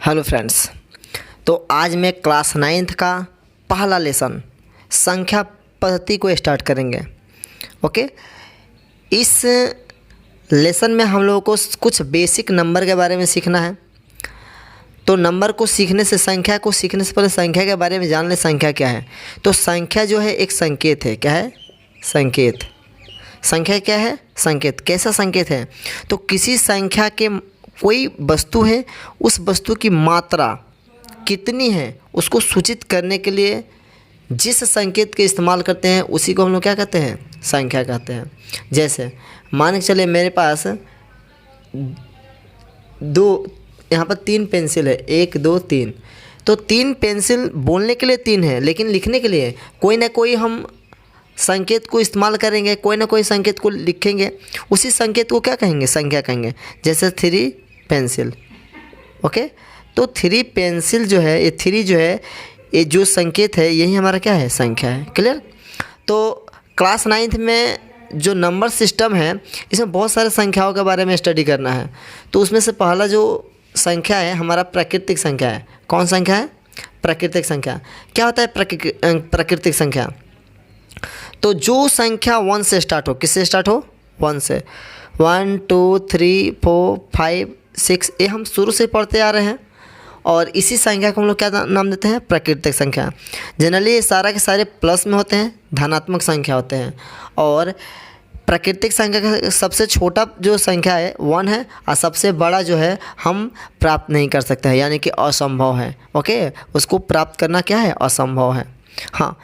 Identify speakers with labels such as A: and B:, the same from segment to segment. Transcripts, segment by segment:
A: Hello friends. तो आज मैं क्लास 9th का पहला लेसन संख्या पद्धति को स्टार्ट करेंगे। ओके, इस लेसन में हम लोगों को कुछ बेसिक नंबर के बारे में सीखना है। तो नंबर को सीखने से, संख्या को सीखने से पहले संख्या के बारे में जान ले। संख्या क्या है? तो संख्या जो है एक संकेत है। क्या है? संकेत। संख्या क्या है? संकेत। कैसा संकेत है? तो किसी संख्या के कोई वस्तु है, उस वस्तु की मात्रा कितनी है उसको सूचित करने के लिए जिस संकेत के इस्तेमाल करते हैं उसी को हम लोग क्या कहते हैं? संख्या कहते हैं। जैसे मान के चले मेरे पास यहाँ पर 3 पेंसिल है, 1 2 3। तो 3 पेंसिल बोलने के लिए 3 है, लेकिन लिखने के लिए कोई ना कोई हम संकेत को इस्तेमाल करेंगे, कोई ना कोई संकेत को लिखेंगे। उसी संकेत को क्या कहेंगे? संख्या कहेंगे। जैसे 3 पेंसिल। ओके, तो 3 पेंसिल जो है, ये 3 जो है, ये जो संकेत है यही हमारा क्या है? संख्या है। क्लियर? तो क्लास 9th में जो नंबर सिस्टम है इसमें बहुत सारे संख्याओं के बारे में स्टडी करना है। तो उसमें से पहला जो संख्या है हमारा प्राकृतिक संख्या है। कौन संख्या है? प्राकृतिक संख्या। क्या होता है प्राकृतिक संख्या? तो जो संख्या 1 से स्टार्ट हो। किससे स्टार्ट हो? 1 से। 1 2 3 4 5 6 ये हम शुरू से पढ़ते आ रहे हैं और इसी संख्या को हम लोग क्या नाम देते हैं? प्राकृतिक संख्या। जनरली ये सारा के सारे प्लस में होते हैं, धनात्मक संख्या होते हैं। और प्राकृतिक संख्या का सबसे छोटा जो संख्या है 1 है और सबसे बड़ा जो है हम प्राप्त नहीं कर सकते हैं, यानी कि असंभव है। ओके, उसको प्राप्त करना क्या है? असंभव है। हाँ,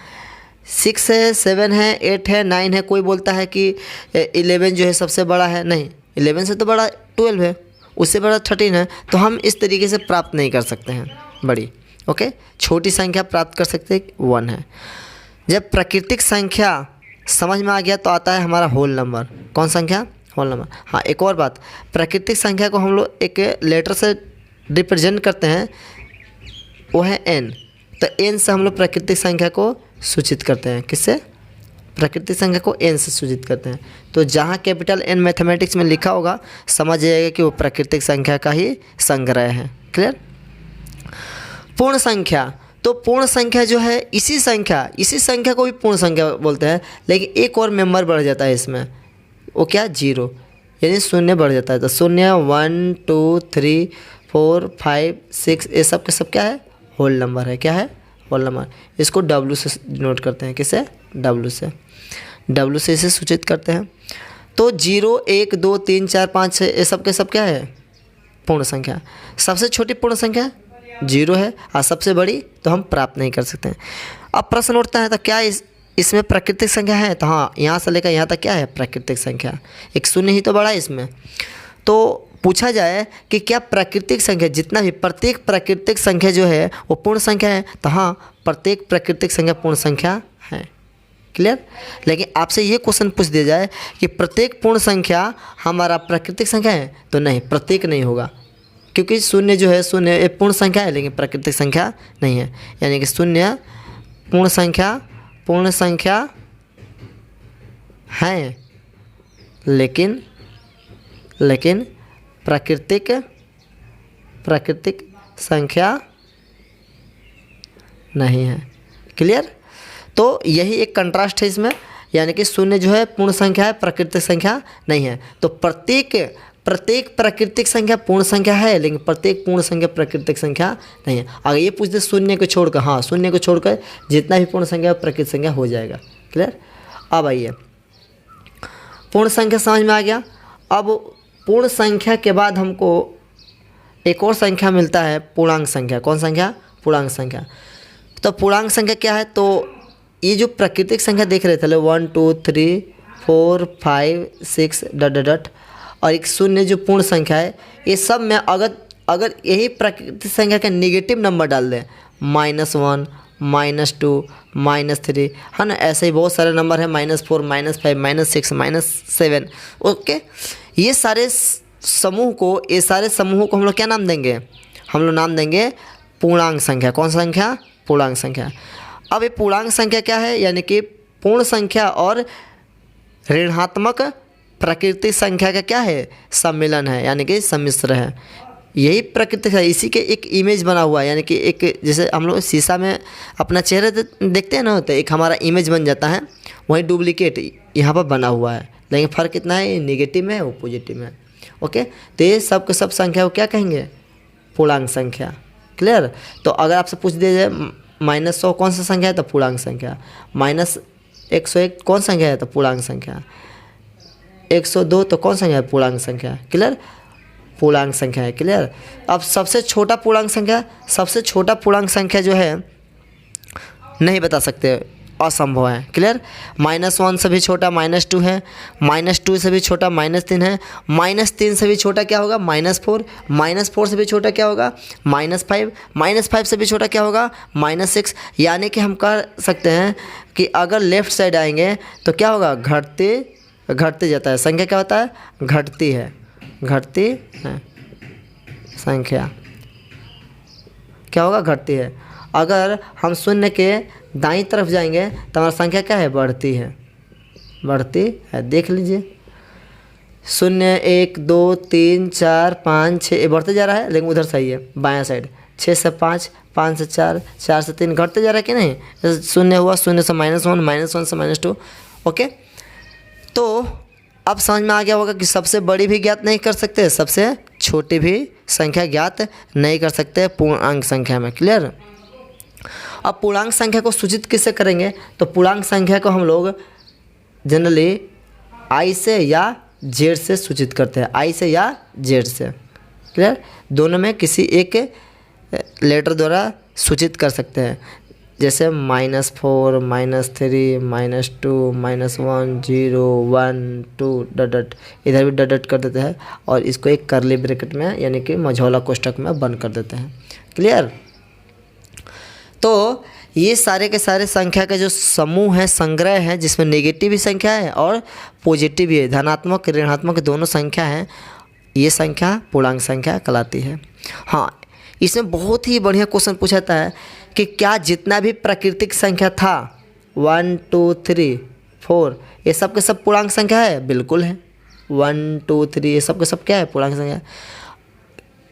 A: 6 है, 7 है, 8 है, 9 है। कोई बोलता है कि 11 जो है सबसे बड़ा है। नहीं, 11 से तो बड़ा 12 है, उससे बड़ा 13 है। तो हम इस तरीके से प्राप्त नहीं कर सकते हैं बड़ी। ओके, छोटी संख्या प्राप्त कर सकते हैं 1 है। जब प्राकृतिक संख्या समझ में आ गया तो आता है हमारा होल नंबर। कौन संख्या? Whole number. हाँ, एक और बात, प्राकृतिक संख्या को हम लोग एक लेटर से रिप्रेजेंट करते हैं, वो है n। तो n से हम लोग प्राकृतिक संख्या को सूचित करते हैं। किससे? प्राकृतिक संख्या को n से सूचित करते हैं। तो जहाँ कैपिटल N मैथमेटिक्स में लिखा होगा समझ जाइएगा कि वो प्राकृतिक संख्या का ही संग्रह है। क्लियर? पूर्ण संख्या। तो पूर्ण संख्या जो है इसी संख्या को भी पूर्ण संख्या बोलते हैं, लेकिन एक और मेंबर बढ़ जाता है इसमें। वो क्या? 0, यानी शून्य बढ़ जाता है। तो 0 1 2 3 4 5 6 ये सब के सब क्या है? होल नंबर है। क्या है? Whole number. इसको W से नोट करते हैं। किसे? W से इसे सूचित करते हैं। तो 0 1 2 3 4 5 6 ये सब के सब क्या है? पूर्ण संख्या। सबसे छोटी पूर्ण संख्या 0 है और सबसे बड़ी तो हम प्राप्त नहीं कर सकते हैं। अब प्रश्न उठता है तो क्या इसमें प्राकृतिक संख्या है? तो हाँ, यहाँ से लेकर यहाँ तक क्या है? प्राकृतिक संख्या। एक शून्य ही तो बड़ा है इसमें। तो पूछा जाए कि क्या प्राकृतिक संख्या जितना भी, प्रत्येक प्राकृतिक संख्या जो है वो पूर्ण संख्या है? तो हाँ, प्रत्येक प्राकृतिक संख्या पूर्ण संख्या है। क्लियर? लेकिन आपसे ये क्वेश्चन पूछ दिया जाए कि प्रत्येक पूर्ण संख्या हमारा प्राकृतिक संख्या है? तो नहीं, प्रत्येक नहीं होगा, क्योंकि शून्य जो है, शून्य एक पूर्ण संख्या है लेकिन प्राकृतिक संख्या नहीं है। यानी कि शून्य पूर्ण संख्या है, लेकिन प्राकृतिक संख्या नहीं है। क्लियर? तो यही एक कंट्रास्ट है इसमें, यानी कि शून्य जो है पूर्ण संख्या है, प्राकृतिक संख्या नहीं है। तो प्रत्येक प्राकृतिक संख्या पूर्ण संख्या है, लेकिन प्रत्येक पूर्ण संख्या प्राकृतिक संख्या नहीं है। अगर ये पूछ दे शून्य को छोड़कर, हाँ, शून्य को छोड़कर जितना भी पूर्ण संख्या प्राकृतिक संख्या हो जाएगा। क्लियर? अब आइए, पूर्ण संख्या समझ में आ गया। अब पूर्ण संख्या के बाद हमको एक और संख्या मिलता है, पूर्णांक संख्या। कौन संख्या? पूर्णांक संख्या। तो पूर्णांक संख्या क्या है? तो ये जो प्राकृतिक संख्या देख रहे थे 1 2 3 4 5 6 डट और एक शून्य जो पूर्ण संख्या है, ये सब में अगर यही प्राकृतिक संख्या का नेगेटिव नंबर डाल दें, -1 -2 -3, है ना, ऐसे ही बहुत सारे नंबर हैं, -4 -5 -6 -7। ओके, ये सारे समूहों को हम लोग क्या नाम देंगे? हम लोग नाम देंगे पूर्णांक संख्या। कौन संख्या? पूर्णांक संख्या। अब ये पूर्णांक संख्या क्या है? यानी कि पूर्ण संख्या और ऋणात्मक प्राकृतिक संख्या का क्या है? सम्मिलन है, यानी कि सम्मिश्र है। यही प्रकृति है, इसी के एक इमेज बना हुआ है, यानी कि एक जैसे हम लोग शीशा में अपना चेहरा देखते हैं ना, तो एक हमारा इमेज बन जाता है, वही डुप्लीकेट यहाँ पर बना हुआ है, लेकिन फ़र्क कितना है, ये निगेटिव में है वो पॉजिटिव में है। ओके, तो ये सब के सब संख्या को क्या कहेंगे, पूर्णांक संख्या। क्लियर। तो अगर आपसे पूछ दिया जाए -100 कौन सा संख्या है, तो पूर्णांक संख्या। -101 कौन संख्या है, तो पूर्णांक संख्या। 102 तो कौन संख्या है, पूर्णांक संख्या। क्लियर, पूर्णांक संख्या है। क्लियर। अब सबसे छोटा पूर्णांक संख्या, सबसे छोटा पूर्णांक संख्या जो है नहीं बता सकते, असंभव है। क्लियर। -1 से भी छोटा -2 है, -2 से भी छोटा -3 है, -3 से भी छोटा क्या होगा, -4, -4 से भी छोटा क्या होगा, -5, -5 से भी छोटा क्या होगा, -6। यानी कि हम कह सकते हैं कि अगर लेफ़्ट साइड आएंगे तो क्या होगा, घटते जाता है, संख्या क्या होता है, घटती है, घटती है संख्या, क्या होगा, घटती है। अगर हम शून्य के दाईं तरफ जाएंगे तो हमारा संख्या क्या है, बढ़ती है, बढ़ती है। देख लीजिए 0 1 2 3 4 5 6 ये बढ़ते जा रहा है, लेकिन उधर सही है बायां साइड, 6 से 5, 5 से 4, 4 से 3 घटते जा रहा है कि नहीं। जैसे 0 हुआ, 0 से -1, -1 से -2। ओके, तो अब समझ में आ गया होगा कि सबसे बड़ी भी ज्ञात नहीं कर सकते, सबसे छोटी भी संख्या ज्ञात नहीं कर सकते पूर्णांक संख्या में। क्लियर। अब पूर्णांक संख्या को सूचित किससे करेंगे, तो पूर्णांक संख्या को हम लोग जनरली आई से या जेड से सूचित करते हैं, आई से या जेड से। क्लियर, दोनों में किसी एक लेटर द्वारा सूचित कर सकते हैं, जैसे -4 -3 -2 -1 0 1 2 डट, इधर भी डट कर देते हैं और इसको एक करली ब्रैकेट में यानी कि मझौला कोष्ठक में बंद कर देते हैं। क्लियर। तो ये सारे के सारे संख्या के जो समूह है, संग्रह है, जिसमें नेगेटिव भी संख्या है और पॉजिटिव भी है, धनात्मक ऋणात्मक दोनों संख्या है, ये संख्या पूर्णांक संख्या कहलाती है। हाँ, इसमें बहुत ही बढ़िया क्वेश्चन पूछा जाता है कि क्या जितना भी प्राकृतिक संख्या था 1 2 3 4 ये सब के सब पूर्णांक संख्या है, बिल्कुल है। 1 2 3 ये सब के सब क्या है, पूर्णांक संख्या।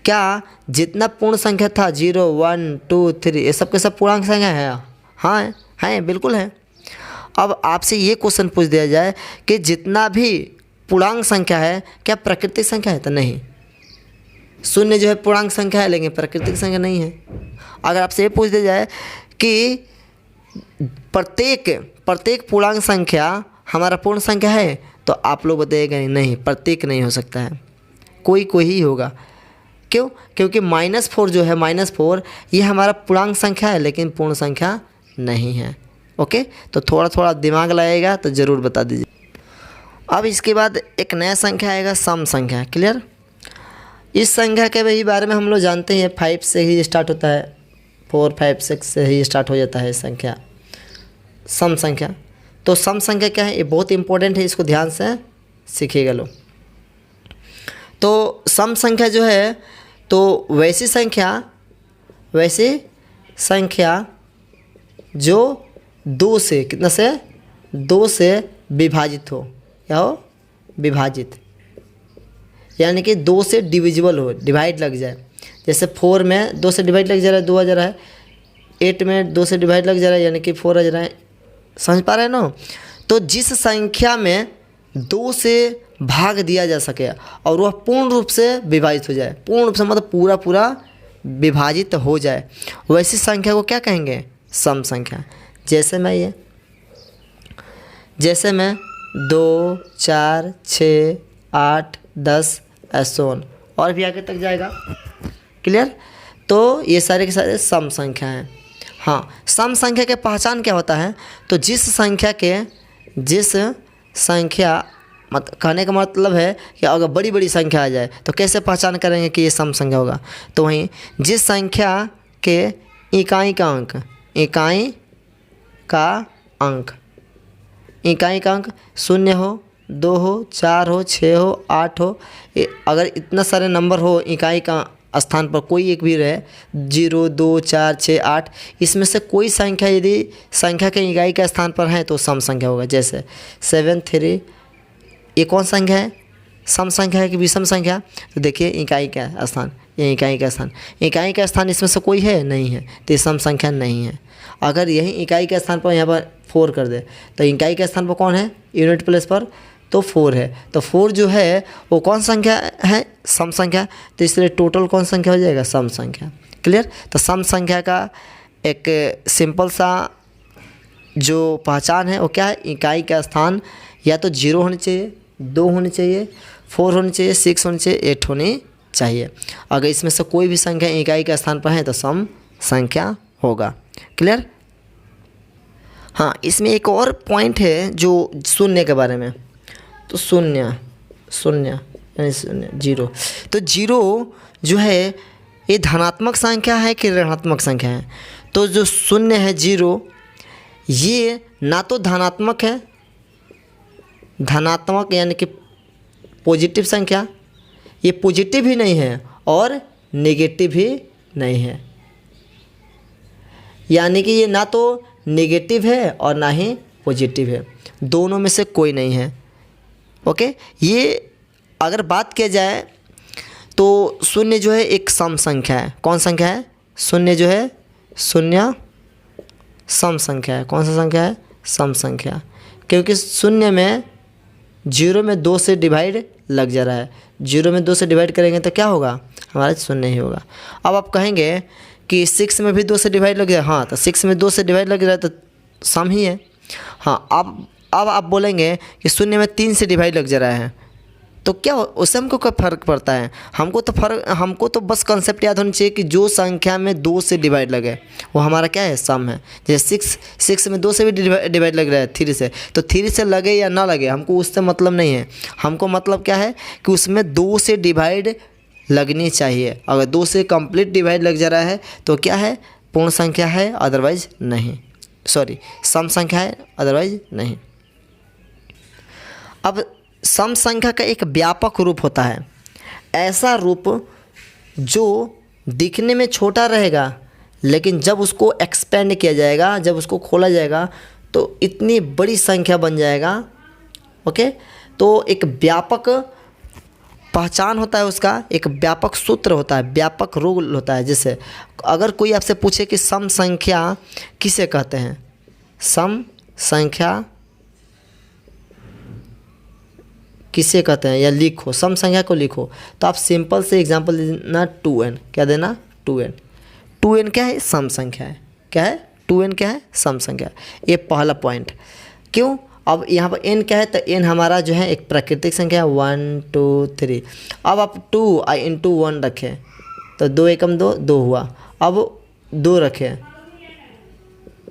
A: क्या जितना पूर्ण संख्या था 0 1 2 3 ये सब के सब पूर्णांक संख्या है, हाँ है, बिल्कुल है। अब आपसे ये क्वेश्चन पूछ दिया जाए कि जितना भी पूर्णांक संख्या है क्या प्राकृतिक संख्या है, तो नहीं। 0 जो है पूर्णांक संख्या है, लेकिन प्राकृतिक संख्या नहीं है। अगर आपसे ये पूछ दिया जाए कि प्रत्येक पूर्णांक संख्या हमारा पूर्ण संख्या है, तो आप लोग बताइएगा नहीं, प्रत्येक नहीं हो सकता है, कोई ही होगा। क्यों? क्योंकि -4 जो है, -4 ये हमारा पूर्णांक संख्या है, लेकिन पूर्ण संख्या नहीं है। ओके, तो थोड़ा दिमाग लगाएगा तो ज़रूर बता दीजिए। अब इसके बाद एक नया संख्या आएगा, सम संख्या। क्लियर। इस संख्या के भी बारे में हम लोग जानते हैं, 5 से ही स्टार्ट होता है, 4 5 6 से ही स्टार्ट हो जाता है संख्या, सम संख्या। तो सम संख्या क्या है, ये बहुत इंपॉर्टेंट है, इसको ध्यान से सीखिएगा लोग। तो सम संख्या जो है, तो वैसी संख्या जो 2 से कितना से 2 से विभाजित हो, क्या हो, विभाजित, यानी कि 2 से डिविजिबल हो, डिवाइड लग जाए। जैसे 4 में 2 से डिवाइड लग जा रहा है, 2 आ जा रहा है। 8 में 2 से डिवाइड लग जा रहा है, यानी कि 4 आ जा रहा है। समझ पा रहे हैं ना। तो जिस संख्या में 2 से भाग दिया जा सके और वह पूर्ण रूप से विभाजित हो जाए, पूर्ण रूप से मतलब पूरा विभाजित हो जाए, वैसी संख्या को क्या कहेंगे, सम संख्या। जैसे मैं 2 4 6 8 10 ऐसे और भी आगे तक जाएगा। क्लियर। तो ये सारे के सारे सम संख्या हैं। हाँ, सम संख्या के पहचान क्या होता है, तो जिस संख्या कहने का मतलब है कि अगर बड़ी संख्या आ जाए तो कैसे पहचान करेंगे कि ये सम संख्या होगा। तो वहीं जिस संख्या के इकाई का अंक 0 हो, 2 हो, 4 हो, 6 हो, 8 हो, अगर इतना सारे नंबर हो इकाई का स्थान पर कोई एक भी रहे, 0 2 4 6 8, इसमें से कोई संख्या यदि संख्या के इकाई के स्थान पर है तो सम संख्या होगा। जैसे 7 3 ये कौन संख्या है, सम संख्या है कि विषम संख्या? तो देखिए इकाई का स्थान, ये इकाई का स्थान, इकाई का स्थान इसमें से कोई है नहीं है, तो ये सम संख्या नहीं है। अगर यही इकाई के स्थान पर यहाँ पर 4 कर दे तो इकाई के स्थान पर कौन है यूनिट प्लेस पर? तो 4 है। तो 4 जो है वो कौन संख्या है? सम संख्या। तो इसलिए टोटल कौन संख्या हो जाएगा? सम संख्या। क्लियर? तो सम संख्या का एक सिंपल सा जो पहचान है वो क्या है? इकाई का स्थान या तो 0 होनी चाहिए, 2 होनी चाहिए, 4 होनी चाहिए, 6 होनी चाहिए, 8 होनी चाहिए। अगर इसमें से कोई भी संख्या इकाई के स्थान पर है तो सम संख्या होगा। क्लियर? हाँ, इसमें एक और पॉइंट है जो शून्य के बारे में। तो शून्य यानी शून्य, 0। तो 0 जो है ये धनात्मक संख्या है कि ऋणात्मक संख्या है? तो जो शून्य है 0, ये ना तो धनात्मक है, धनात्मक यानी कि पॉजिटिव संख्या, ये पॉजिटिव भी नहीं है और नेगेटिव भी नहीं है। यानी कि ये ना तो नेगेटिव है और ना ही पॉजिटिव है, दोनों में से कोई नहीं है। ओके, ये अगर बात किया जाए तो शून्य जो है एक सम संख्या है। कौन संख्या है? शून्य जो है, शून्य सम संख्या है। कौन सा संख्या है? सम संख्या। क्योंकि शून्य में 0 में 2 से डिवाइड लग जा रहा है। 0 में 2 से डिवाइड करेंगे तो क्या होगा? हमारा शून्य ही होगा। अब आप कहेंगे कि 6 में भी 2 से डिवाइड लग जाए। हाँ, तो 6 में 2 से डिवाइड लग रहा है तो सम ही है। हाँ, अब आप बोलेंगे कि शून्य में 3 से डिवाइड लग जा रहा है तो क्या उससे हमको क्या फ़र्क पड़ता है? हमको तो बस कंसेप्ट याद होना चाहिए कि जो संख्या में 2 से डिवाइड लगे वो हमारा क्या है? सम है। जैसे 6 में 2 से भी डिवाइड लग रहा है 3 से, तो 3 से लगे या ना लगे हमको उससे मतलब नहीं है। हमको मतलब क्या है कि उसमें 2 से डिवाइड लगनी चाहिए। अगर 2 से कंप्लीट डिवाइड लग जा रहा है तो क्या है? पूर्ण संख्या है, अदरवाइज नहीं। सॉरी, सम संख्या है, अदरवाइज नहीं। अब सम संख्या का एक व्यापक रूप होता है, ऐसा रूप जो दिखने में छोटा रहेगा लेकिन जब उसको एक्सपेंड किया जाएगा, जब उसको खोला जाएगा तो इतनी बड़ी संख्या बन जाएगा। ओके, तो एक व्यापक पहचान होता है उसका, एक व्यापक सूत्र होता है, व्यापक रूल होता है। जैसे अगर कोई आपसे पूछे कि सम संख्या किसे कहते हैं, सम संख्या किसे कहते हैं, या लिखो, सम संख्या को लिखो, तो आप सिंपल से एग्जांपल देना 2n। क्या देना? 2n। 2n क्या है? सम संख्या है। क्या है? 2n क्या है? सम संख्या। ये पहला पॉइंट। क्यों? अब यहाँ पर n क्या है? तो n हमारा जो है एक प्राकृतिक संख्या है, 1 2 3। अब आप 2 × 1 रखें तो 2 एकम 2, 2 हुआ। अब 2 रखें,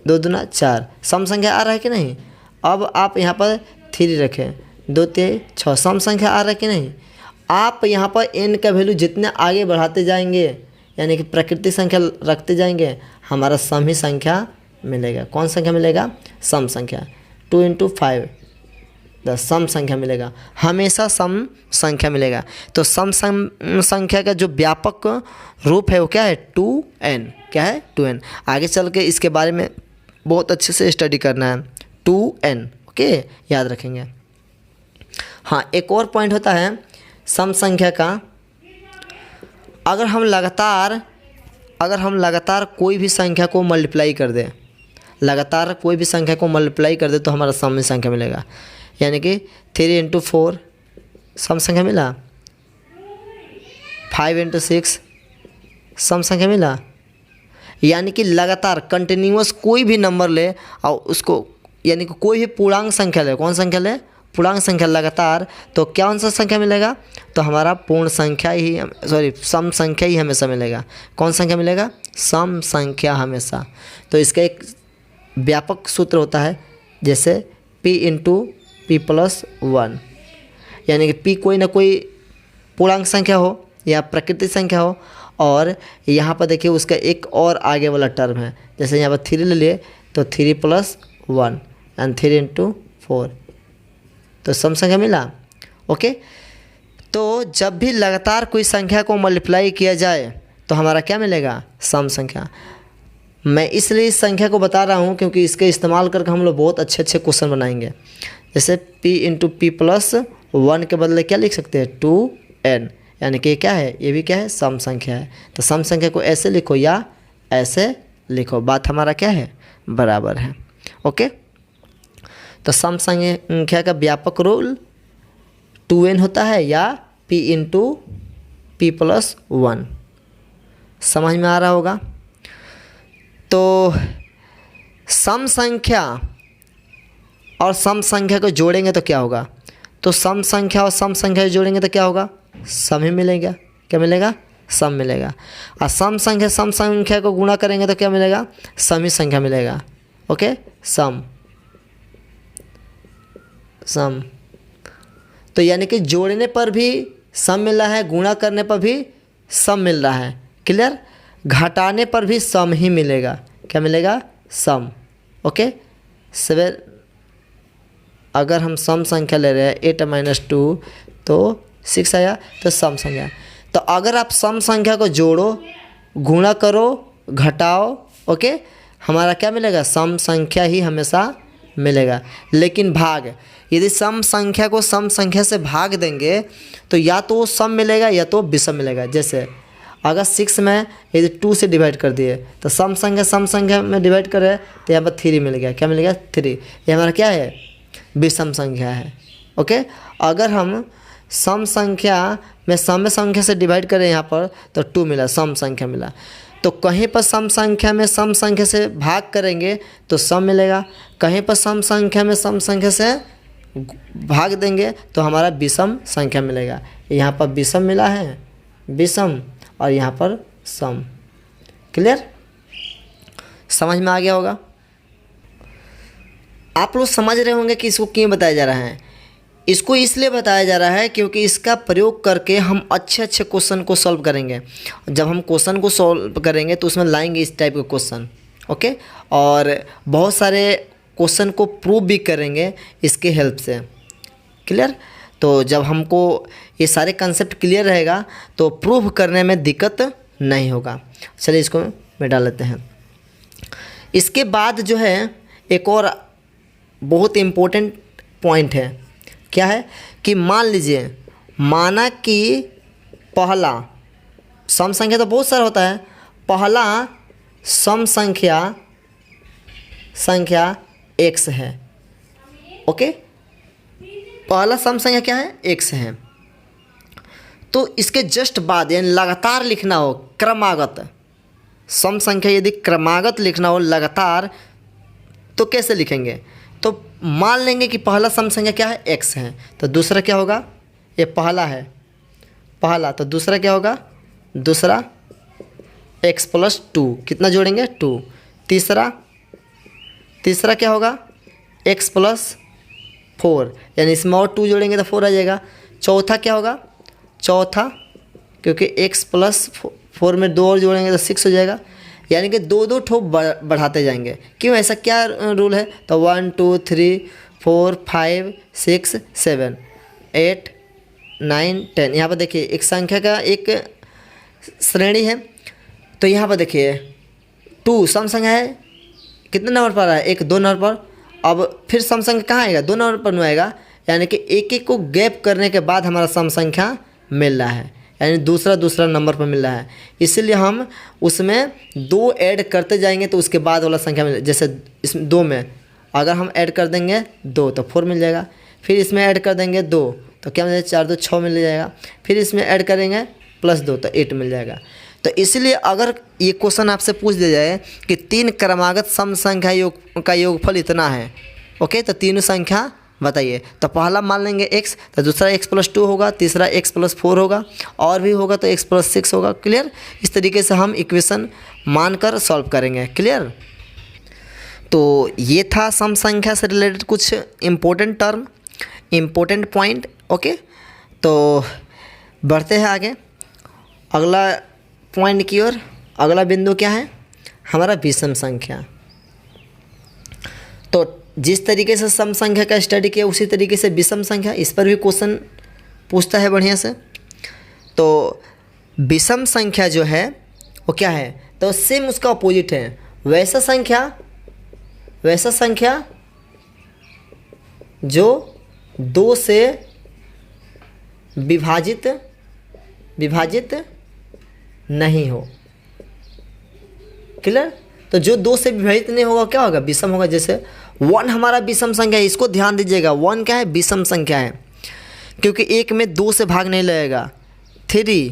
A: 2 दूना 4, सम संख्या आ रहा है कि नहीं? अब आप यहाँ पर 3 रखें, 2 3 6, सम संख्या आ रहा है कि नहीं? आप यहाँ पर n का वैल्यू जितने आगे बढ़ाते जाएंगे यानी कि प्राकृतिक संख्या रखते जाएंगे, हमारा सम ही संख्या मिलेगा। कौन संख्या मिलेगा? सम संख्या। 2 × 5 10, सम संख्या मिलेगा, हमेशा सम संख्या मिलेगा। तो सम संख्या का जो व्यापक रूप है वो क्या है? 2n। क्या है? 2n। आगे चल के इसके बारे में बहुत अच्छे से स्टडी करना है। 2n, ओके, याद रखेंगे। हाँ, एक और पॉइंट होता है सम संख्या का। अगर हम लगातार कोई भी संख्या को मल्टीप्लाई कर दें, लगातार कोई भी संख्या को मल्टीप्लाई कर दे तो हमारा सम संख्या मिलेगा। यानी कि 3 × 4 सम संख्या मिला, 5 × 6 सम संख्या मिला। यानी कि लगातार कंटिन्यूअस कोई भी नंबर ले और उसको, यानी कि कोई भी पूर्णांक संख्या ले, कौन संख्या ले? पूर्णांक संख्या लगातार, तो कौन सा संख्या मिलेगा? तो हमारा पूर्ण संख्या ही, सम संख्या ही हमेशा मिलेगा। कौन संख्या मिलेगा? सम संख्या हमेशा। तो इसका एक व्यापक सूत्र होता है, जैसे p × p + 1, यानी कि p कोई ना कोई पूर्णांक संख्या हो या प्राकृतिक संख्या हो, और यहाँ पर देखिए उसका एक और आगे वाला टर्म है। जैसे यहाँ पर 3 ले लिए तो 3 + 1 एंड 3 × 4, तो सम संख्या मिला। ओके, तो जब भी लगातार कोई संख्या को मल्टीप्लाई किया जाए तो हमारा क्या मिलेगा? सम संख्या। मैं इसलिए इस संख्या को बता रहा हूँ क्योंकि इसके इस्तेमाल करके हम लोग बहुत अच्छे क्वेश्चन बनाएंगे। जैसे p × p + 1 के बदले क्या लिख सकते हैं 2n, यानी कि क्या है, ये भी क्या है, सम संख्या है। तो सम संख्या को ऐसे लिखो या ऐसे लिखो, बात हमारा क्या है, बराबर है। ओके, तो सम संख्या का व्यापक रूल 2n होता है या p इंटू p प्लस 1। समझ में आ रहा होगा। तो सम संख्या और सम संख्या को जोड़ेंगे तो क्या होगा, तो सम संख्या और सम संख्या जोड़ेंगे तो क्या होगा, सम ही मिलेगा। क्या मिलेगा, सम मिलेगा। और सम संख्या को गुणा करेंगे तो क्या मिलेगा, सम ही संख्या मिलेगा। ओके, सम तो यानी कि जोड़ने पर भी सम मिल रहा है, गुणा करने पर भी सम मिल रहा है। क्लियर, घटाने पर भी सम ही मिलेगा। क्या मिलेगा, सम। ओके, 7 अगर हम सम संख्या ले रहे हैं 8 - 2 तो 6 आया, तो सम संख्या। तो अगर आप सम संख्या को जोड़ो, गुणा करो, घटाओ, ओके, हमारा क्या मिलेगा, सम संख्या ही हमेशा मिलेगा। लेकिन भाग, यदि सम संख्या को सम संख्या से भाग देंगे तो या तो सम मिलेगा या तो विषम मिलेगा। जैसे अगर 6 में यदि 2 से डिवाइड कर दिए तो सम संख्या में डिवाइड करें तो यहाँ पर 3 मिल गया। क्या मिल गया, 3। ये हमारा क्या है, विषम संख्या है। ओके, अगर हम सम संख्या में सम संख्या से डिवाइड करें यहाँ पर तो 2 मिला, सम संख्या मिला। तो कहीं पर सम संख्या में सम संख्या से भाग करेंगे तो सम मिलेगा, कहीं पर सम संख्या में सम संख्या से भाग देंगे तो हमारा विषम संख्या मिलेगा। यहाँ पर विषम मिला है, विषम, और यहाँ पर सम। क्लियर, समझ में आ गया होगा। आप लोग समझ रहे होंगे कि इसको क्यों बताया जा रहा है। इसको इसलिए बताया जा रहा है क्योंकि इसका प्रयोग करके हम अच्छे क्वेश्चन को सॉल्व करेंगे। जब हम क्वेश्चन को सॉल्व करेंगे तो उसमें लाएंगे इस टाइप के क्वेश्चन। ओके, और बहुत सारे क्वेश्चन को प्रूव भी करेंगे इसके हेल्प से। क्लियर, तो जब हमको ये सारे कंसेप्ट क्लियर रहेगा तो प्रूव करने में दिक्कत नहीं होगा। चलिए इसको में डाल लेते हैं। इसके बाद जो है एक और बहुत इम्पोर्टेंट पॉइंट है। क्या है कि मान लीजिए, माना कि पहला सम संख्या तो बहुत सारा होता है, पहला सम संख्या x है। ओके, पहला सम संख्या क्या है, x है। तो इसके जस्ट बाद यानी लगातार लिखना हो, क्रमागत सम संख्या यदि क्रमागत लिखना हो लगातार, तो कैसे लिखेंगे, तो मान लेंगे कि पहला सम संख्या क्या है, x है। तो दूसरा क्या होगा, ये पहला है, पहला, तो दूसरा क्या होगा, दूसरा x + 2, कितना जोड़ेंगे, 2। तीसरा क्या होगा, x + 4, यानी इसमें और 2 जोड़ेंगे तो 4 आ जाएगा। चौथा क्या होगा, चौथा क्योंकि x + 4 में 2 और जोड़ेंगे तो 6 हो जाएगा, यानी कि 2 ठोप बढ़ाते जाएंगे। क्यों, ऐसा क्या रूल है, तो 1 2 3 4 5 6 7 8 9 10। यहाँ पर देखिए एक संख्या का एक श्रेणी है, तो यहाँ पर देखिए 2 सम संख्या है, कितने नंबर पर है, 1 2 नंबर पर। अब फिर सम संख्या कहाँ आएगा, 2 नंबर पर आएगा, यानी कि एक को गैप करने के बाद हमारा सम संख्या मिल रहा है, यानी दूसरा नंबर पर मिल रहा है। इसीलिए हम उसमें 2 ऐड करते जाएंगे तो उसके बाद वाला संख्या मिल, जैसे इसमें 2 में अगर हम ऐड कर देंगे 2 तो 4 मिल जाएगा, फिर इसमें ऐड कर देंगे 2 तो क्या मिल जाएगा, 4 2 6 मिल जाएगा, फिर इसमें ऐड करेंगे +2 तो 8 मिल जाएगा। तो इसलिए अगर ये क्वेश्चन आपसे पूछ दिया जाए कि 3 क्रमागत सम संख्या का योगफल इतना है, ओके, तो तीनों संख्या बताइए। तो पहला मान लेंगे x, तो दूसरा x + 2 होगा, तीसरा x + 4 होगा, और भी होगा तो x + 6 होगा। क्लियर, इस तरीके से हम इक्वेशन मानकर सॉल्व करेंगे। क्लियर, तो ये था सम संख्या से रिलेटेड कुछ important term, important point. Okay, तो बढ़ते हैं आगे अगला पॉइंट की ओर। अगला बिंदु क्या है हमारा, विषम संख्या। तो जिस तरीके से सम संख्या का स्टडी किया उसी तरीके से विषम संख्या, इस पर भी क्वेश्चन पूछता है बढ़िया से। तो विषम संख्या जो है वो क्या है, तो सेम उसका अपोजिट है। वैसा संख्या जो 2 से विभाजित नहीं हो। क्लियर? तो जो 2 से विभाजित नहीं होगा क्या होगा? विषम होगा। जैसे 1 हमारा विषम संख्या है, इसको ध्यान दीजिएगा। 1 क्या है? विषम संख्या है, क्योंकि 1 में 2 से भाग नहीं लगेगा। 3,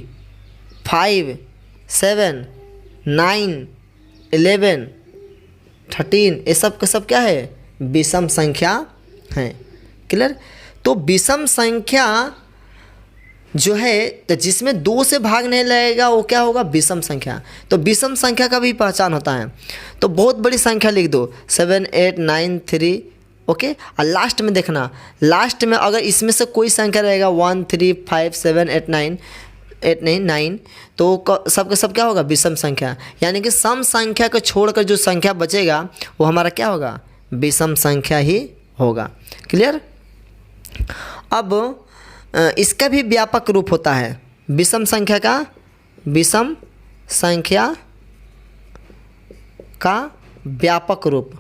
A: 5, 7, 9, 11, 13 ये सब का सब क्या है? विषम संख्या है। क्लियर? तो विषम संख्या जो है, तो जिसमें 2 से भाग नहीं लगेगा वो क्या होगा? विषम संख्या। तो विषम संख्या का भी पहचान होता है। तो बहुत बड़ी संख्या लिख दो, 7, 8, 9, 3, ओके। और लास्ट में देखना, लास्ट में अगर इसमें से कोई संख्या रहेगा 1, 3, 5, 7, 8, 9, 9, तो सबका सब क्या होगा? विषम संख्या। यानी कि सम संख्या को छोड़कर जो संख्या बचेगा वो हमारा क्या होगा? विषम संख्या ही होगा। क्लियर? अब इसका भी व्यापक रूप होता है विषम संख्या का। विषम संख्या का व्यापक रूप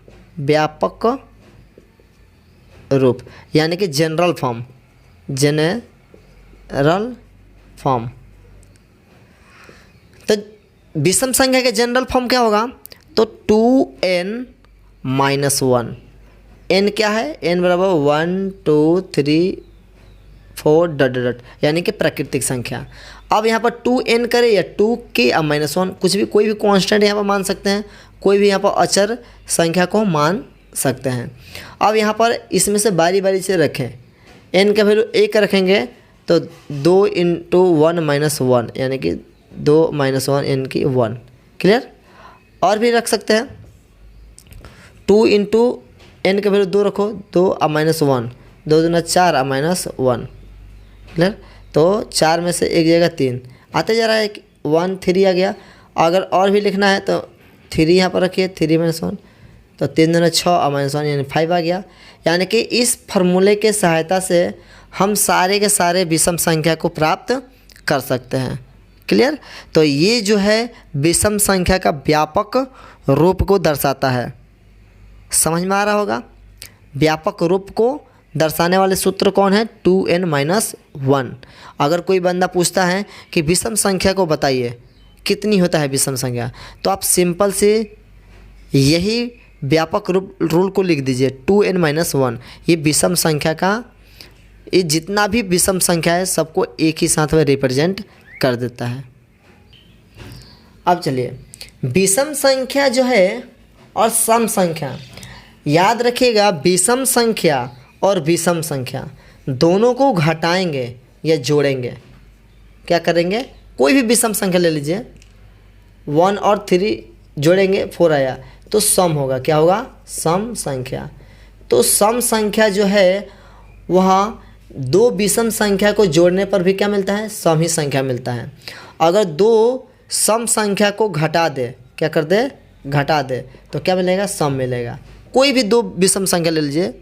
A: यानी कि जनरल फॉर्म। तो विषम संख्या का जनरल फॉर्म क्या होगा? तो 2n - 1। n क्या है? n बराबर 1 2 3 4 डॉट यानी कि प्राकृतिक संख्या। अब यहाँ पर 2n करें या 2k अब -1, कुछ भी कोई भी कांस्टेंट यहाँ पर मान सकते हैं, कोई भी यहाँ पर अचर संख्या को मान सकते हैं। अब यहाँ पर इसमें से बारी बारी से रखें। n का वैल्यू 1 रखेंगे तो 2 × 1 - 1 यानी कि 2 - 1 n की 1। क्लियर? और भी रख सकते हैं। 2 × n का वैल्यू 2 रखो, 2 अब -1, 2 दूना 4 अब -1। क्लियर? तो 4 में से एक जगह 3 आते जा रहा है, 1 3 आ गया। अगर और भी लिखना है तो 3 यहाँ पर रखिए, 3 - 1, तो 3 दूना 6 अब -1 यानी 5 आ गया। यानी कि इस फार्मूले के सहायता से हम सारे के सारे विषम संख्या को प्राप्त कर सकते हैं। क्लियर? तो ये जो है विषम संख्या का व्यापक रूप को दर्शाता है। समझ में आ रहा होगा? व्यापक रूप को दर्शाने वाले सूत्र कौन है? 2n - 1। अगर कोई बंदा पूछता है कि विषम संख्या को बताइए कितनी होता है विषम संख्या, तो आप सिंपल से यही व्यापक रूप रूल को लिख दीजिए, 2n - 1। ये विषम संख्या का, ये जितना भी विषम संख्या है सबको एक ही साथ में रिप्रेजेंट कर देता है। अब चलिए, विषम संख्या जो है और सम संख्या, याद रखिएगा विषम संख्या और विषम संख्या दोनों को घटाएंगे या जोड़ेंगे। क्या करेंगे? कोई भी विषम संख्या ले लीजिए, 1 और 3 जोड़ेंगे 4 आया तो सम होगा। क्या होगा? सम संख्या। तो सम संख्या जो है वह 2 विषम संख्या को जोड़ने पर भी क्या मिलता है? सम ही संख्या मिलता है। अगर 2 सम संख्या को घटा दे, क्या कर दे? घटा दे, तो क्या मिलेगा? सम मिलेगा। कोई भी 2 विषम संख्या ले लीजिए,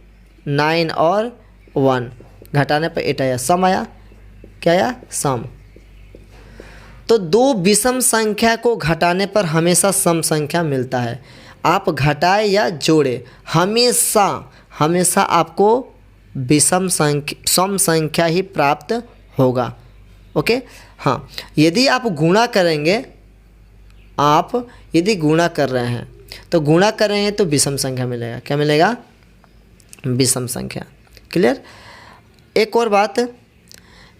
A: 9 और 1 घटाने पर 8 आया, सम आया। क्या आया? सम। तो 2 विषम संख्या को घटाने पर हमेशा सम संख्या मिलता है। आप घटाए या जोड़े, हमेशा आपको विषम संख्या सम संख्या ही प्राप्त होगा। ओके? हाँ, यदि आप गुणा करेंगे, आप यदि गुणा कर रहे हैं तो गुणा कर रहे हैं तो विषम संख्या मिलेगा। क्या मिलेगा? विषम संख्या। क्लियर? एक और बात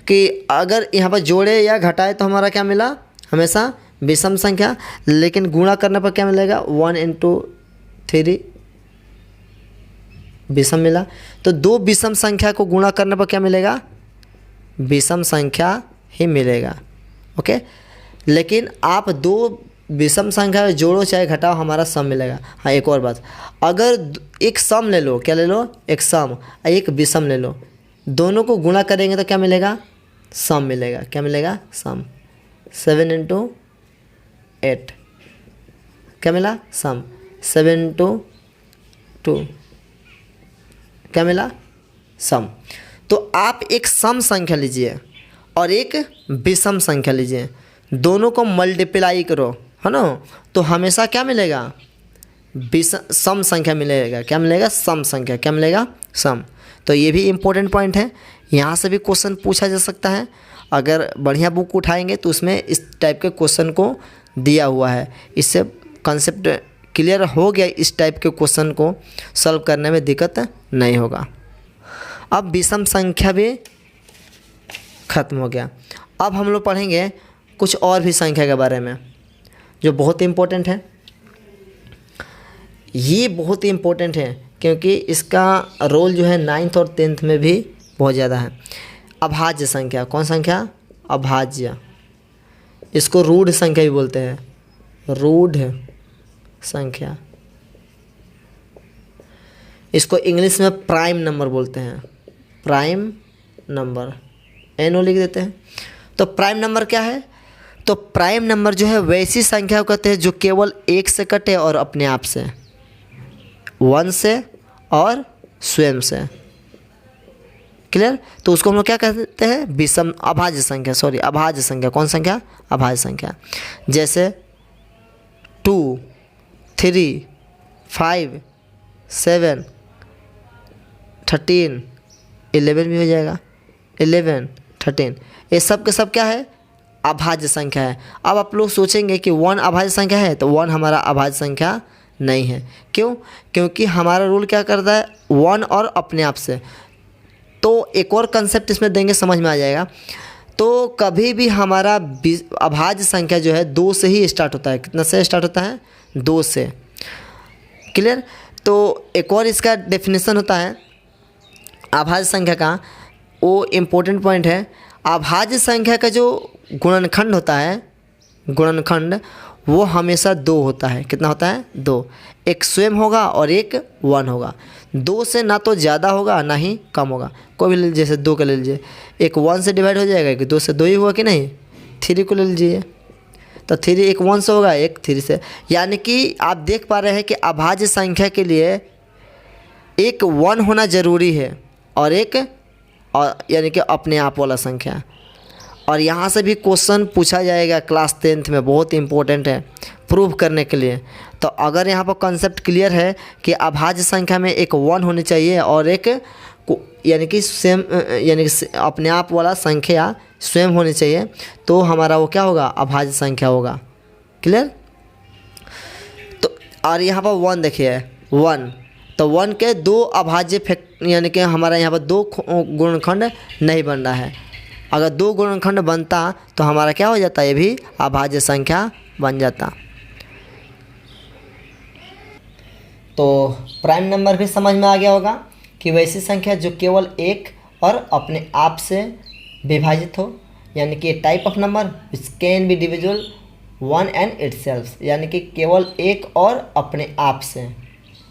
A: कि अगर यहाँ पर जोड़े या घटाए तो हमारा क्या मिला? हमेशा विषम संख्या। लेकिन गुणा करने पर क्या मिलेगा? 1 × 3 विषम मिला। तो 2 विषम संख्या को गुणा करने पर क्या मिलेगा? विषम संख्या ही मिलेगा। ओके? लेकिन आप 2 विषम संख्या जोड़ो चाहे घटाओ, हमारा सम मिलेगा। हाँ, एक और बात, अगर एक सम ले लो, क्या ले लो? एक सम, एक विषम ले लो, दोनों को गुणा करेंगे तो क्या मिलेगा? सम मिलेगा। क्या मिलेगा? सम। 7 × 8 क्या मिला? सम। 7 × 2 क्या मिला? सम। तो आप एक सम संख्या लीजिए और एक विषम संख्या लीजिए, दोनों को मल्टीप्लाई करो, है ना, तो हमेशा क्या मिलेगा? सम संख्या मिलेगा। क्या मिलेगा? सम संख्या। क्या मिलेगा? सम। तो ये भी इम्पोर्टेंट पॉइंट है, यहाँ से भी क्वेश्चन पूछा जा सकता है। अगर बढ़िया बुक उठाएंगे तो उसमें इस टाइप के क्वेश्चन को दिया हुआ है। इससे कंसेप्ट क्लियर हो गया, इस टाइप के क्वेश्चन को सॉल्व करने में दिक्कत नहीं होगा। अब विषम संख्या भी ख़त्म हो गया। अब हम लोग पढ़ेंगे कुछ और भी संख्या के बारे में जो बहुत इम्पोर्टेंट है। ये बहुत ही इम्पोर्टेंट है क्योंकि इसका रोल जो है 9th और 10th में भी बहुत ज़्यादा है। अभाज्य संख्या, कौन संख्या? अभाज्य। इसको रूढ़ संख्या भी बोलते हैं, रूढ़ संख्या। इसको इंग्लिश में प्राइम नंबर बोलते हैं, प्राइम नंबर, एनो लिख देते हैं। तो प्राइम नंबर क्या है? तो प्राइम नंबर जो है वैसी संख्या को कहते हैं जो केवल एक से कटे और अपने आप से, 1 से और स्वयं से। क्लियर? तो उसको हम लोग क्या कहते हैं? विषम अभाज्य संख्या, सॉरी अभाज्य संख्या। कौन संख्या? अभाज्य संख्या। जैसे 2, 3, 5, 7, 13, 11 भी हो जाएगा, 11, 13, ये सब के सब क्या है? अभाज्य संख्या है। अब आप लोग सोचेंगे कि 1 अभाज्य संख्या है, तो 1 हमारा अभाज्य संख्या नहीं है। क्यों? क्योंकि हमारा रूल क्या करता है? 1 और अपने आप से। तो एक और कंसेप्ट इसमें देंगे, समझ में आ जाएगा। तो कभी भी हमारा अभाज्य संख्या जो है 2 से ही स्टार्ट होता है। कितना से स्टार्ट होता है? 2 से। क्लियर? तो एक और इसका डेफिनेशन होता है अभाज्य संख्या का, वो इम्पोर्टेंट पॉइंट है। अभाज्य संख्या का जो गुणनखंड होता है, गुणनखंड, वो हमेशा 2 होता है। कितना होता है? 2। एक स्वयं होगा और एक 1 होगा। 2 से ना तो ज़्यादा होगा ना ही कम होगा। कोई भी ले लीजिए, जैसे 2 का ले लीजिए, एक 1 से डिवाइड हो जाएगा कि 2 से 2 ही हुआ कि नहीं। 3 को ले लीजिए, तो 3 एक 1 से होगा, एक 3 से। यानी कि आप देख पा रहे हैं कि अभाज्य संख्या के लिए एक 1 होना ज़रूरी है और एक यानी कि अपने आप वाला संख्या। और यहाँ से भी क्वेश्चन पूछा जाएगा क्लास 10th में, बहुत इंपॉर्टेंट है प्रूव करने के लिए। तो अगर यहाँ पर कंसेप्ट क्लियर है कि अभाज्य संख्या में एक 1 होनी चाहिए और एक यानी कि स्वयं, यानी कि अपने आप वाला संख्या स्वयं होनी चाहिए, तो हमारा वो क्या होगा? अभाज्य संख्या होगा। क्लियर? तो और यहाँ पर 1 देखिए, 1, तो 1 के 2 अभाज्य यानी कि हमारा यहाँ पर 2 गुणनखंड नहीं बन रहा है। अगर 2 गुणनखंड बनता तो हमारा क्या हो जाता? ये भी अभाज्य संख्या बन जाता। तो प्राइम नंबर भी समझ में आ गया होगा कि वैसी संख्या जो केवल एक और अपने आप से विभाजित हो, यानी कि type of number which can be divisible 1 and itself, यानी कि केवल एक और अपने आप से,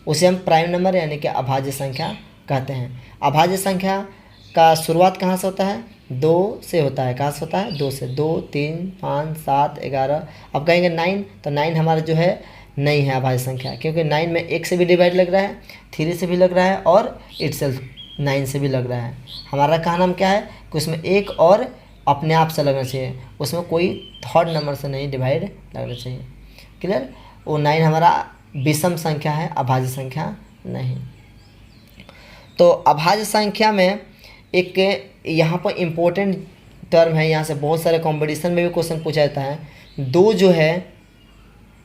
A: उसे हम प्राइम नंबर यानी कि अभाज्य संख्या कहते हैं। अभाज्य संख्या का शुरुआत कहाँ से होता है? 2 से होता है। कहाँ से होता है? 2 से। 2, 3, 5, 7, 11। अब कहेंगे 9, तो 9 हमारा जो है नहीं है अभाज्य संख्या, क्योंकि 9 में 1 से भी डिवाइड लग रहा है, 3 से भी लग रहा है और इटसेल्फ 9 से भी लग रहा है। हमारा कहना क्या है कि उसमें एक और अपने आप से लगना चाहिए, उसमें कोई थर्ड नंबर से नहीं डिवाइड लगना चाहिए। क्लियर? वो 9 हमारा विषम संख्या है, अभाज्य संख्या नहीं। तो अभाज्य संख्या में एक यहाँ पर इम्पोर्टेंट टर्म है, यहाँ से बहुत सारे कंपटीशन में भी क्वेश्चन पूछा जाता है। 2 जो है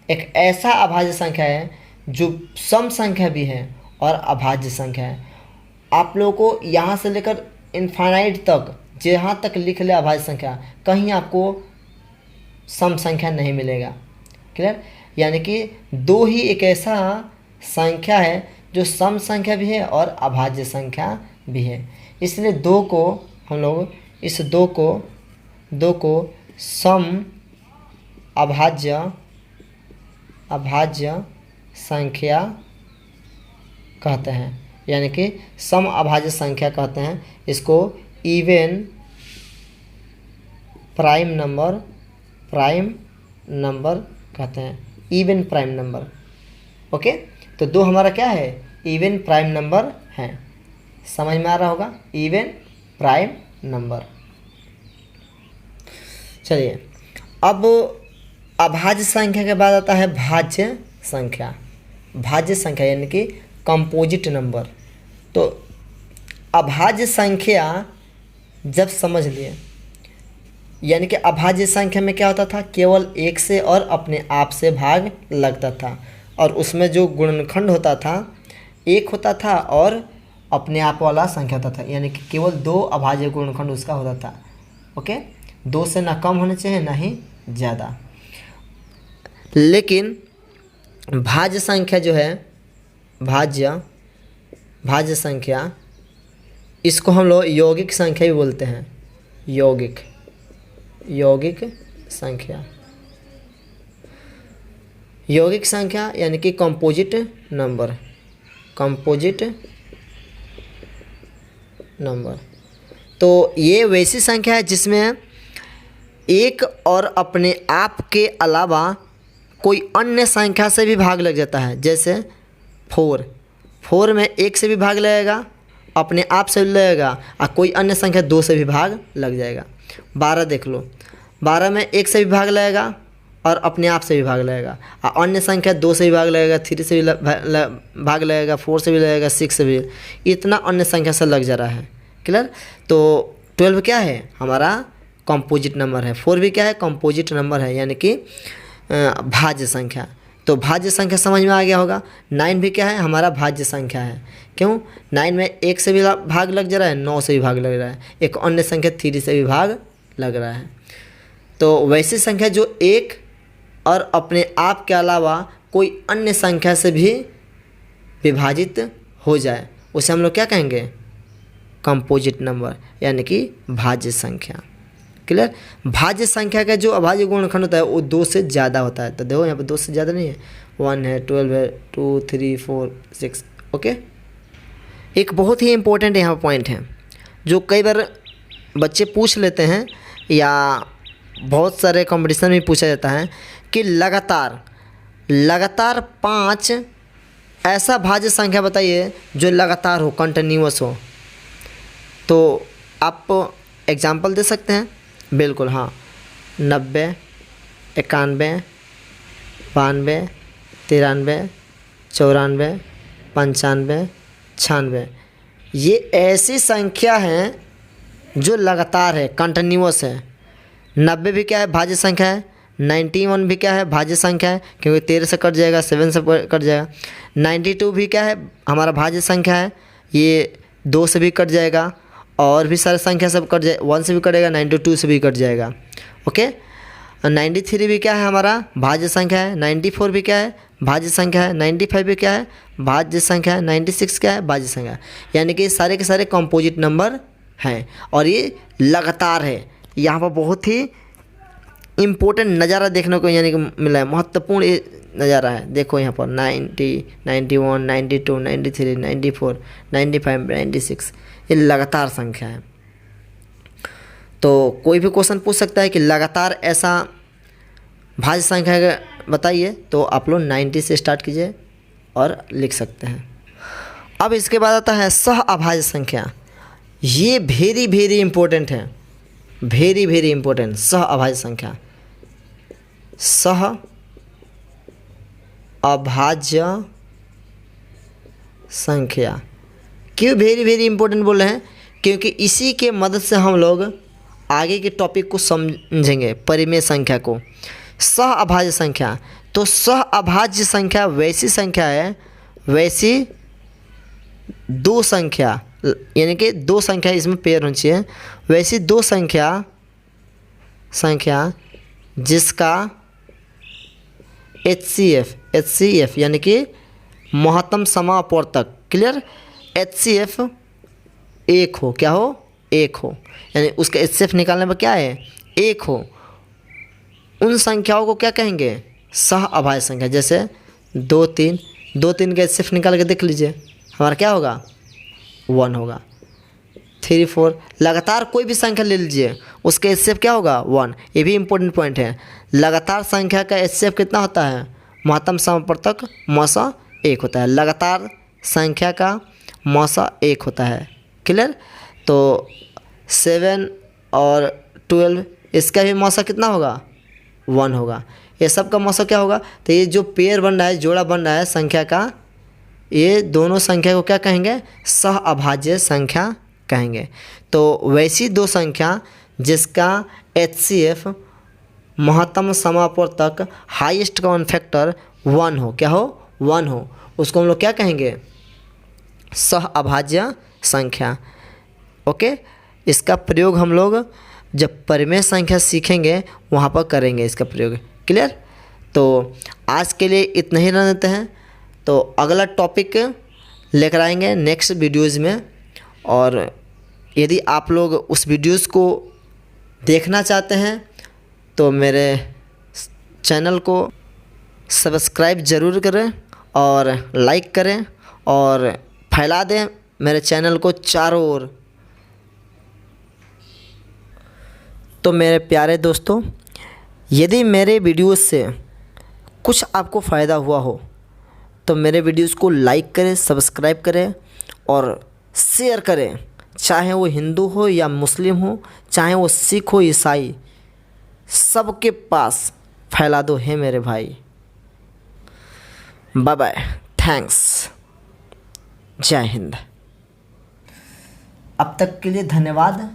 A: एक ऐसा अभाज्य संख्या है जो सम संख्या भी है और अभाज्य संख्या है। आप लोगों को यहाँ से लेकर इनफाइनाइट तक जहाँ तक लिख ले अभाज्य संख्या, कहीं आपको सम संख्या नहीं मिलेगा। क्लियर? यानी कि 2 ही एक ऐसा संख्या है जो सम संख्या भी है और अभाज्य संख्या भी है। इसलिए 2 को हम लोग इस 2 को सम अभाज्य संख्या कहते हैं, यानी कि सम अभाज्य संख्या कहते हैं। इसको इवन प्राइम नंबर कहते हैं, इवन प्राइम नंबर। ओके, तो 2 हमारा क्या है? इवन प्राइम नंबर है। समझ में आ रहा होगा? Even prime number. चलिए, अब अभाज्य संख्या के बाद आता है भाज्य संख्या। भाज्य संख्या यानी कि कंपोजिट नंबर। तो अभाज्य संख्या जब समझ लिए, यानी कि अभाज्य संख्या में क्या होता था, केवल एक से और अपने आप से भाग लगता था, और उसमें जो गुणनखंड होता था एक होता था और अपने आप वाला संख्या होता था, यानी कि केवल 2 अभाज्य गुणनखंड उसका होता था। ओके, 2 से ना कम होने चाहिए ना ही ज़्यादा। लेकिन भाज्य संख्या जो है, भाज्य संख्या, इसको हम लोग यौगिक संख्या भी बोलते हैं। यौगिक संख्या, यौगिक संख्या यानी कि कंपोजिट नंबर। तो ये वैसी संख्या है जिसमें एक और अपने आप के अलावा कोई अन्य संख्या से भी भाग लग जाता है। जैसे 4 में 1 से भी भाग लगेगा, अपने आप से लगेगा, और कोई अन्य संख्या 2 से भी भाग लग जाएगा। 12 देख लो, 12 में 1 से भी भाग लगेगा और अपने आप से भी भाग लगेगा, और अन्य संख्या 2 से भी भाग लगेगा, 3 से भी भाग लगेगा, 4 से भी लगेगा, 6 से भी, इतना अन्य संख्या से लग जा रहा है। क्लियर? तो 12 क्या है, हमारा कंपोजिट नंबर है। 4 भी क्या है, कंपोजिट नंबर है, यानी कि भाज्य संख्या। तो भाज्य संख्या समझ में आ गया होगा। 9 भी क्या है, हमारा भाज्य संख्या है। क्यों? 9 में 1 से भी भाग लग जा रहा है, 9 से भी भाग लग रहा है, एक अन्य संख्या 3 से भी भाग लग रहा है। तो वैसी संख्या जो एक और अपने आप के अलावा कोई अन्य संख्या से भी विभाजित हो जाए, उसे हम लोग क्या कहेंगे, कंपोजिट नंबर, यानी कि भाज्य संख्या। क्लियर? भाज्य संख्या का जो अभाज्य गुणनखंड होता है वो 2 से ज़्यादा होता है। तो देखो यहाँ पर 2 से ज़्यादा नहीं है, 1 है, 12 है, 2, 3, 4, 6। ओके, एक बहुत ही इम्पोर्टेंट यहाँ पॉइंट है जो कई बार बच्चे पूछ लेते हैं या बहुत सारे कंपटीशन में पूछा जाता है कि लगातार 5 ऐसा भाज्य संख्या बताइए जो लगातार हो, कंटिन्यूअस हो। तो आप एग्जाम्पल दे सकते हैं? बिल्कुल, हाँ। 90, 91, 92, 93, 94, 95, 96, ये ऐसी संख्या हैं जो लगातार है, कंटिन्यूअस है। 90 भी क्या है, भाज्य संख्या है। 91 भी क्या है, भाज्य संख्या है, क्योंकि 13 से कट जाएगा, 7 से कट जाएगा। 92 भी क्या है, हमारा भाज्य संख्या है, ये 2 से भी कट जाएगा, और भी सारे संख्या सब कट जाए, 1 से भी कटेगा, 92 से भी कट जाएगा। ओके, 93 भी क्या है, हमारा भाज्य संख्या है। 94 भी क्या है, भाज्य संख्या है। 95 भी क्या है, भाज्य संख्या है। 96 क्या है, भाज्य संख्या है। यानी कि सारे के सारे कंपोजिट नंबर हैं और ये लगातार है। यहाँ पर बहुत ही इम्पोर्टेंट नज़ारा देखने को यानी कि मिला है, महत्वपूर्ण ये नज़ारा है। देखो यहाँ पर 90, 91, 92, 93, 94, 95, 96, ये लगातार संख्या है। तो कोई भी क्वेश्चन पूछ सकता है कि लगातार ऐसा भाज्य संख्या बताइए, तो आप लोग 90 से स्टार्ट कीजिए और लिख सकते हैं। अब इसके बाद आता है सह अभाज्य संख्या। ये वेरी वेरी इंपॉर्टेंट है, वेरी वेरी इंपॉर्टेंट। सह अभाज्य संख्या, सह अभाज्य संख्या क्यों वेरी वेरी इंपॉर्टेंट बोल रहे हैं? क्योंकि इसी के मदद से हम लोग आगे के टॉपिक को समझेंगे, परिमेय संख्या को। सह अभाज्य संख्या, तो सह अभाज्य संख्या वैसी संख्या है, वैसी दो संख्या, यानी कि दो संख्या इसमें पेयर होनी चाहिए, वैसी दो संख्या जिसका HCF यानी कि महत्तम समावर्तक, क्लियर, HCF एक हो, क्या हो, एक हो, यानी उसका HCF निकालने में क्या है, एक हो। उन संख्याओं को क्या कहेंगे, सह अभाज्य संख्या। जैसे 2, 3 का HCF निकाल के देख लीजिए, हमारा क्या होगा, 1 होगा। 3, 4 लगातार कोई भी संख्या ले लीजिए, उसका HCF क्या होगा, 1। ये भी इम्पोर्टेंट पॉइंट है। लगातार संख्या का HCF कितना होता है, महत्तम समावर्तक मौसा 1 होता है। लगातार संख्या का मौसा 1 होता है, क्लियर। तो 7 और 12 इसका भी मौसा कितना होगा, 1 होगा। ये सब का मौसा क्या होगा, तो ये जो पेयर बन रहा है, जोड़ा बन रहा है संख्या का, ये दोनों संख्या को क्या कहेंगे, सह अभाज्य संख्या कहेंगे। तो वैसी दो संख्या जिसका HCF महत्तम समापवर्तक हाईएस्ट कॉमन फैक्टर 1 हो, क्या हो, 1 हो, उसको हम लोग क्या कहेंगे, सह अभाज्य संख्या। ओके, इसका प्रयोग हम लोग जब परिमेय संख्या सीखेंगे वहाँ पर करेंगे इसका प्रयोग। क्लियर। तो आज के लिए इतना ही रहने देते हैं। तो अगला टॉपिक लेकर आएंगे नेक्स्ट वीडियोज़ में। और यदि आप लोग उस वीडियोज़ को देखना चाहते हैं तो मेरे चैनल को सब्सक्राइब ज़रूर करें और लाइक करें और फैला दें मेरे चैनल को चारों ओर। तो मेरे प्यारे दोस्तों, यदि मेरे वीडियोस से कुछ आपको फ़ायदा हुआ हो तो मेरे वीडियोस को लाइक करें, सब्सक्राइब करें और शेयर करें। चाहे वो हिंदू हो या मुस्लिम हो, चाहे वो सिख हो, ईसाई, सबके पास फैला दो है मेरे भाई। बाय बाय, थैंक्स, जय हिंद। अब तक के लिए धन्यवाद।